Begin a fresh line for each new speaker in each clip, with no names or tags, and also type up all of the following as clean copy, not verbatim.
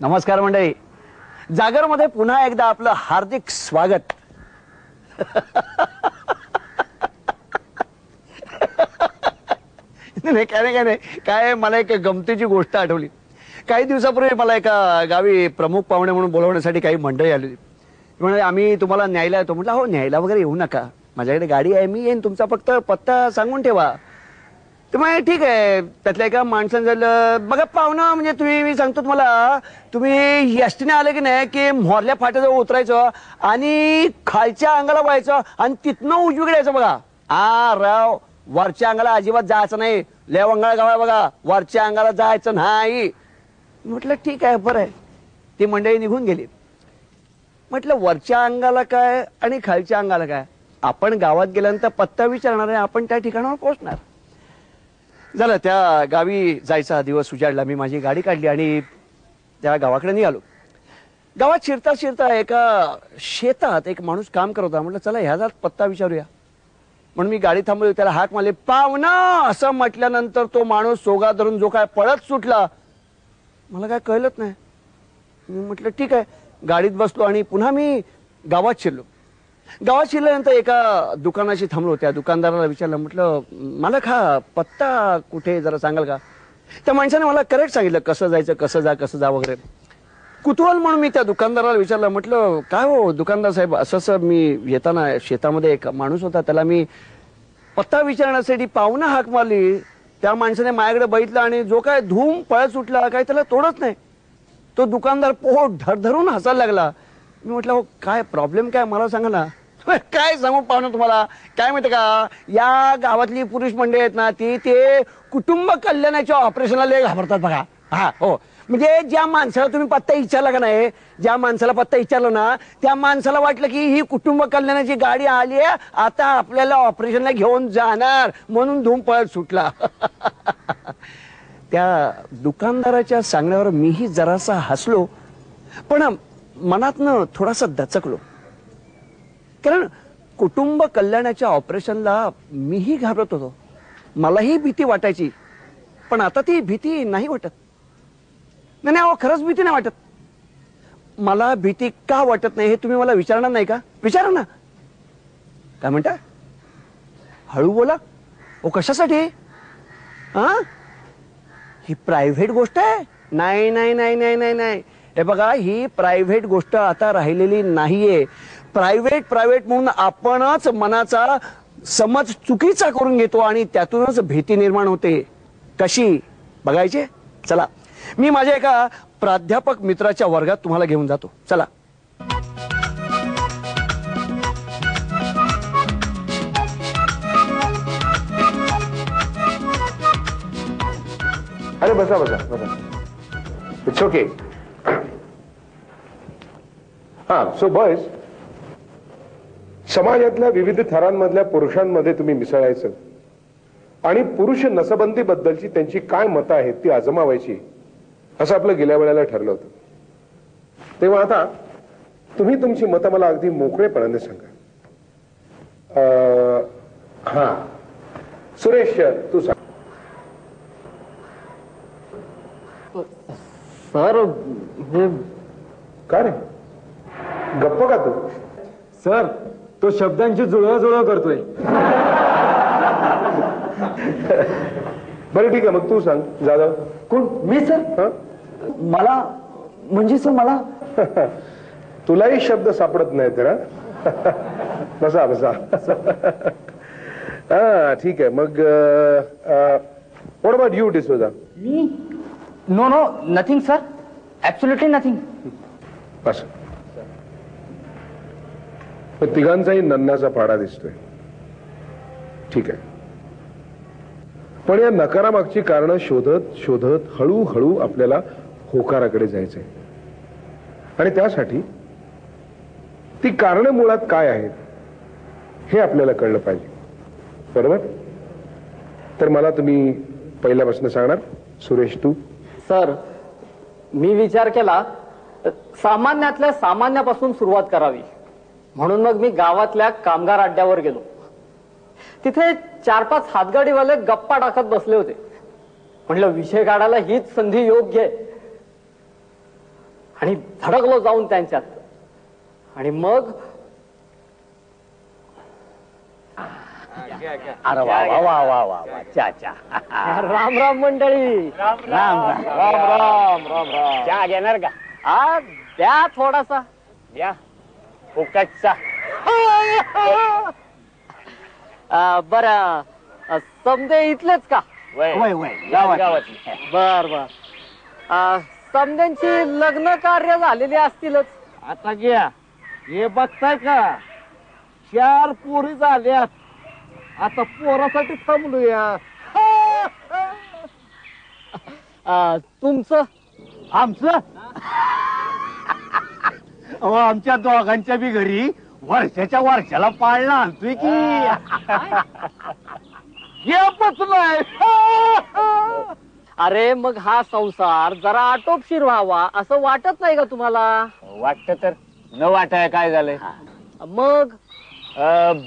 नमस्कार मंडळी, जागरमध्ये पुन्हा एकदा आपलं हार्दिक स्वागत. नाही काय नाही काय, मला एक गमतीची गोष्ट आठवली. काही दिवसापूर्वी मला एका गावी प्रमुख पाहुणे म्हणून बोलवण्यासाठी काही मंडळी आली. म्हणजे आम्ही तुम्हाला न्यायला येतो. म्हटलं हो न्यायला वगैरे येऊ नका, माझ्याकडे गाडी आहे, मी येईन, तुमचा फक्त पत्ता सांगून ठेवा. तर मग ठीक आहे. त्यातल्या एका माणसानं झालं बघा पाहुणं, म्हणजे तुम्ही, मी सांगतो तुम्हाला, तुम्ही एसटीने आले की नाही की मोरल्या फाट्याजवळ उतरायचं आणि खालच्या अंगाला व्हायचं आणि तिथनं उजवीकडे यायचं बघा. राव, वरच्या अंगाला अजिबात जायचं नाही. लेवंगाळा गाव आहे बघा, वरच्या अंगाला जायचं नाही. म्हटलं ठीक आहे, बरं आहे. ती मंडळी निघून गेली. म्हटलं वरच्या अंगाला काय आणि खालच्या अंगाला काय, आपण गावात गेल्यानंतर पत्ता विचारणार आहे, आपण त्या ठिकाणावर पोहोचणार. झालं, त्या गावी जायचा दिवस उजाडला. मी माझी गाडी काढली आणि त्या गावाकडे निघालो. गावात शिरता शिरता एका शेतात एक माणूस काम करत होता. म्हटलं चला ह्याचा पत्ता विचारूया म्हणून मी गाडी थांबवली. त्याला हाक मारली, पाहुणा असं म्हटल्यानंतर तो माणूस सोगा धरून जो काय पळत सुटला. मला काय कळलंच नाही. मी म्हटलं ठीक आहे, गाडीत बसलो आणि पुन्हा मी गावात शिरलो. गावात शिरल्यानंतर एका दुकानाशी थांबलो. त्या दुकानदाराला विचारलं, म्हटलं मला हा पत्ता कुठे जरा सांगाल का. त्या माणसाने मला करेक्ट सांगितलं कसं जायचं, कसं जा वगैरे. कुतूहल म्हणून मी त्या दुकानदाराला विचारलं, म्हटलं काय हो दुकानदार साहेब, असं मी येताना शेतामध्ये एक माणूस होता, त्याला मी पत्ता विचारण्यासाठी पाहुणा हाक मारली. त्या माणसाने माझ्याकडे बघितलं आणि जो काय धूम पळत सुटला, काय त्याला तोडत नाही. तो दुकानदार पोट धरधरून हसायला लागला. मी म्हटलं हो काय प्रॉब्लेम काय मला सांगा ना. काय सांगू पाहुणं तुम्हाला, काय माहिती का, या गावातली पुरुष मंडळी आहेत ना, ते कुटुंब कल्याणाच्या ऑपरेशनला लय घाबरतात बघा. हो, म्हणजे ज्या माणसाला तुम्ही पत्ता विचारला का नाही, ज्या माणसाला पत्ता विचारला ना, त्या माणसाला वाटलं की ही कुटुंब कल्याणाची गाडी आली आहे, आता आपल्याला ऑपरेशनला घेऊन जाणार, म्हणून धूम पळत सुटला. त्या दुकानदाराच्या सांगण्यावर मीही जरासा हसलो, पण मनातनं थोडासा दचकलो. कारण कुटुंब कल्याणाच्या ऑपरेशनला मीही घाबरत होतो, मलाही भीती वाटायची. पण आता ती भीती नाही वाटत. नाही खरंच भीती नाही वाटत. मला भीती का वाटत नाही हे तुम्ही मला विचारणार नाही का. विचारा ना. काय म्हणता, हळू बोला. ओ कशासाठी. ही प्रायव्हेट गोष्ट आहे. नाही नाही नाही नाही नाही नाही, हे बघा ही प्रायव्हेट गोष्ट आता राहिलेली नाहीये. प्रायव्हेट म्हणून आपणच मनाचा समज चुकीचा करून घेतो आणि त्यातूनच भीती निर्माण होते. कशी बघायचे, चला मी माझ्या एका प्राध्यापक मित्राच्या वर्गात तुम्हाला घेऊन जातो. चला.
अरे बसा बसा बसा, इट्स ओके. सो बॉयज, समाजातल्या विविध थरांमधल्या पुरुषांमध्ये तुम्ही मिसळायचं आणि पुरुष नसबंदी बद्दलची त्यांची काय मतं आहेत ती आजमावायची, असं आपलं गेल्या वेळेला ठरलं होतं. तेव्हा आता तुम्ही तुमची मतं मला अगदी मोकळेपणाने सांगा. सुरेश तू सांग.
सर
का रे, गप्प का तू.
सर तो शब्दांची जुळवाजुळव करतोय.
बरं ठीक आहे, मग तू सांग जाधव.
कोण, मी सर. मला म्हणजे सर मला
तुलाही शब्द सापडत नाही तर. बसा बसा. ठीक आहे, मग व्हॉट अबाउट यू डिसोजा.
मी know nothing sir, absolutely nothing.
बस, तिघांचाही नन्नाचा पाडा दिसतोय. ठीक आहे, पण या नकारामागची कारणं शोधत शोधत हळूहळू आपल्याला होकाराकडे जायचंय. आणि त्यासाठी ती कारणं मुळात काय आहेत हे आपल्याला कळलं पाहिजे, बरोबर. तर मला तुम्ही पहिल्यापासून सांगणार. सुरेश तू.
सर मी विचार केला सामान्यातल्या सामान्यापासून सुरुवात करावी, म्हणून मग मी गावातल्या कामगार अड्ड्यावर गेलो. तिथे 4-5 हातगाडीवाले गप्पा टाकत बसले होते. म्हटलं विषय काढायला हीच संधी योग्य आहे. आणि धडकलो जाऊन त्यांच्यात. आणि मग
अरे वा वा वा वा वा वा चा चा.
राम राम मंडळी.
राम राम.
राम राम राम राम.
चहा घेणार का?
हा द्या थोडासा.
या फुकटचा.
बर समदे इथलेच का?
वय
वय वय
गावातली.
बर बर. समद्यांची लग्न कार्य झालेली असतीलच.
आता घ्या हे बघताय का 4 पोरी झाल्यात. आता पोरासाठी थांबलोया.
तुमचं
आमचं अहो आमच्या दोघांच्या बी घरी वर्षाच्या वर्षाला पाळणा आणतोय की.
येपच नाही.
अरे मग हा संसार जरा आटोपशीर व्हावा असं वाटत नाही का तुम्हाला?
वाटत तर न वाटाय काय झालंय?
मग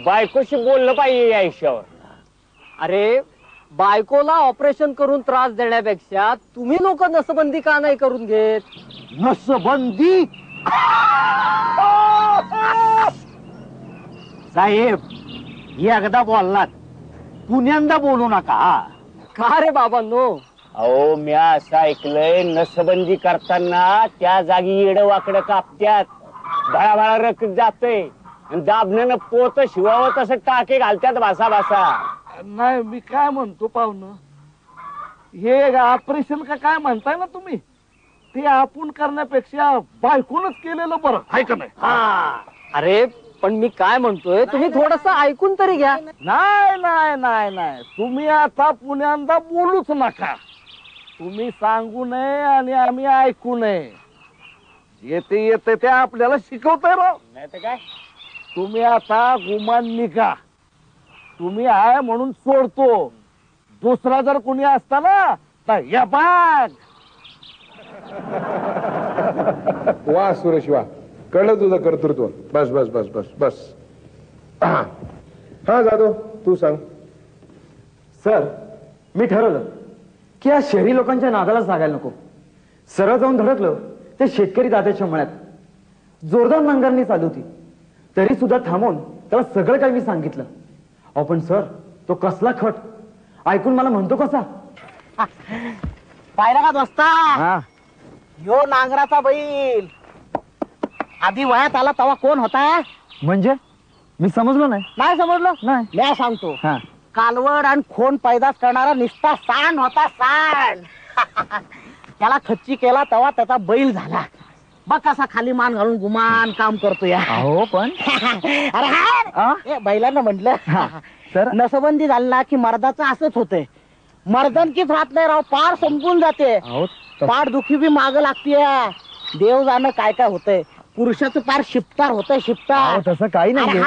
बायकोशी बोललं पाहिजे या आयुष्यावर.
अरे बायकोला ऑपरेशन करून त्रास देण्यापेक्षा तुम्ही लोक नसबंदी का नाही करून घेत?
नसबंदी साहेब एकदा बोललात पुण्यांदा बोलू नका.
का रे बाबांनो?
अहो मी असं ऐकलंय नसबंदी करताना त्या जागी येडं वाकडं कापत्यात, भळाभळा रक्त जातय, दाबण्यानं पोत शिवावं तसं टाके घालत्यात भासा भासा.
नाही मी काय म्हणतो पाहुणं, हे ऑपरेशन का काय म्हणताय ना तुम्ही, ते आपण करण्यापेक्षा बायकोनच केलेलं बरं आहे का नाही?
अरे पण मी काय म्हणतोय तुम्ही थोडस ऐकून तरी घ्या.
नाही नाही नाही नाही तुम्ही आता पुण्यांदा बोलूच नका. तुम्ही सांगू नये आणि आम्ही ऐकू नये. येते येते ते आपल्याला शिकवताय राव.
नाही तर काय.
तुम्ही आता गुमान निघा. तुम्ही आहे म्हणून सोडतो. दुसरा जर कोणी असता ना तर या बाग.
वा सुरेश वा, कळलं तुझं कर्तृत्व. बस बस बस बस बस. हा जाधव तू सांग.
सर मी ठरवलं की या शहरी लोकांच्या नादाला लागायला नको. सरळ जाऊन धडकलं ते शेतकरी दादाच्या मळ्यात. जोरदार नांगरणी चालू होती तरी सुद्धा थांबून त्याला सगळं काही मी सांगितलं. अहो पण सर तो कसला खट ऐकून मला म्हणतो कसा.
पाहिला का दोस्ता, यो नांगराचा बैल आधी वयात आला तेव्हा कोण होता?
म्हणजे मी समजलो नाही.
नाही समजलो?
नाही.
मी सांगतो,
हा.
कालवड आणि खोन पैदास करणारा निस्ता सांड होता, सांड. त्याला खच्ची केला तेव्हा त्याचा बैल झाला. बघ कसा खाली मान घालून गुमान काम करतो या.
अहो पण
अरे हा बैलांना म्हटलं
सर
नसबंदी झाली ना की मर्दाचं असंच होतंय. मर्दनकीच राहत नाही राव, पार संपून जाते.
अहो
पार दुखी बी माग लागते. देव जाणं काय काय होतंय. पुरुषाचं पार शिपतार होतंय, शिपतार.
तसं काही नाही.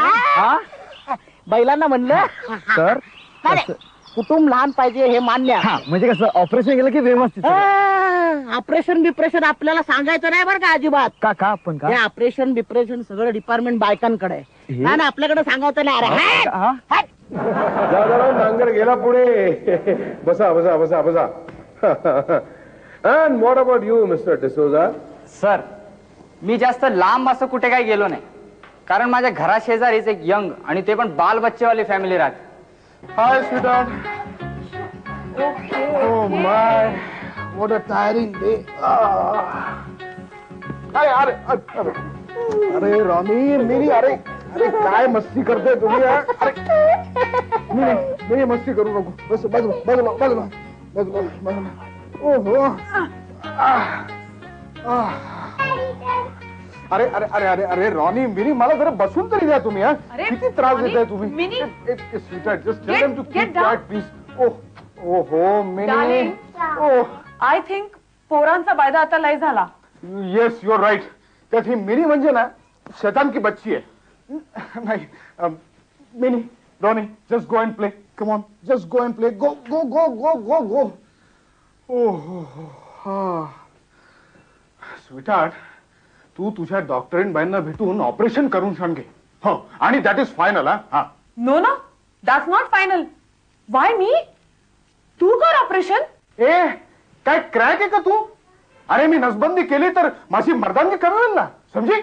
बैलांना म्हणलं
सर
काय कुटुंब लहान पाहिजे हे मान्य.
म्हणजे कसं ऑपरेशन केलं की व्यवस्थित.
ऑपरेशन बिप्रेशन आपल्याला सांगायचं नाही बरं का अजिबात.
का पण का
हे ऑपरेशन बिप्रेशन सगळं डिपार्टमेंट बायकांकडे आहे. नाही ना आपल्याकडे सांगायचं नाही. अरे
जाधवराव नांगर गेला पुढे. बसा बसा बसा बसा. And what about you, Mr. D'Souza?
Sir मी जास्त लांब असं कुठे काही गेलो नाही, कारण माझ्या घरा शेजारीच एक यंग आणि ते पण बाल बच्चेवाली फॅमिली राहते.
Hi, sweetheart. Oh my, what a tiring day. अरे रॉनी मेरी, अरे अरे काय मस्ती करते तुम्ही. अरे मस्ती करू नको. बस बाजूला बाजूला बाजूला बाजूला बाजूला. ओहो. अरे अरे अरे अरे अरे रॉनी मिनी मला जरा बसून तरी द्या तुम्ही. किती त्रास देताय तुम्ही. Just tell them to keep quiet please. ओहो मिनी.
आय थिंक पोरांचा वायदा आता लय झाला.
Yes you are right. त्यात ही मिनी म्हणजे ना शैतान की बच्ची आहे. नाही Mini Ronnie just go and play. Come on just go and play. Go go go go go go. ओहो. स्वीटहार्ट तू तुझ्या डॉक्टरीन बाईंना भेटून ऑपरेशन करून सांगे. हो आणि दॅट इज फायनल. हा
no no that's not final. Why me? तू कर ऑपरेशन.
ए काय क्रॅक आहे का तू. अरे मी नसबंदी केली तर माझी मर्दानगी कमी ना, समजी?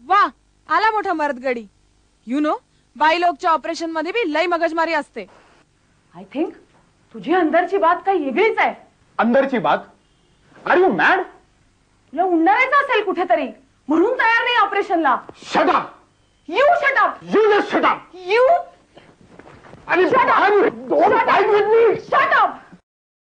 वा, आला मोठा मर्दगडी. यु नो, बाईलोकच्या ऑपरेशन मध्ये बी लई मगजमारी असते. आय थिंक तुझी अंदरची बात काही वेगळीच आहे.
अंदरची बात? Are you mad?
तुला उन्हाळ्याचं असेल कुठेतरी म्हणून तयार नाही ऑपरेशनला.
Shut up.
You shut up.
You just shut up.
You
आणि
Shut up.
don't fight with me.
Shut up.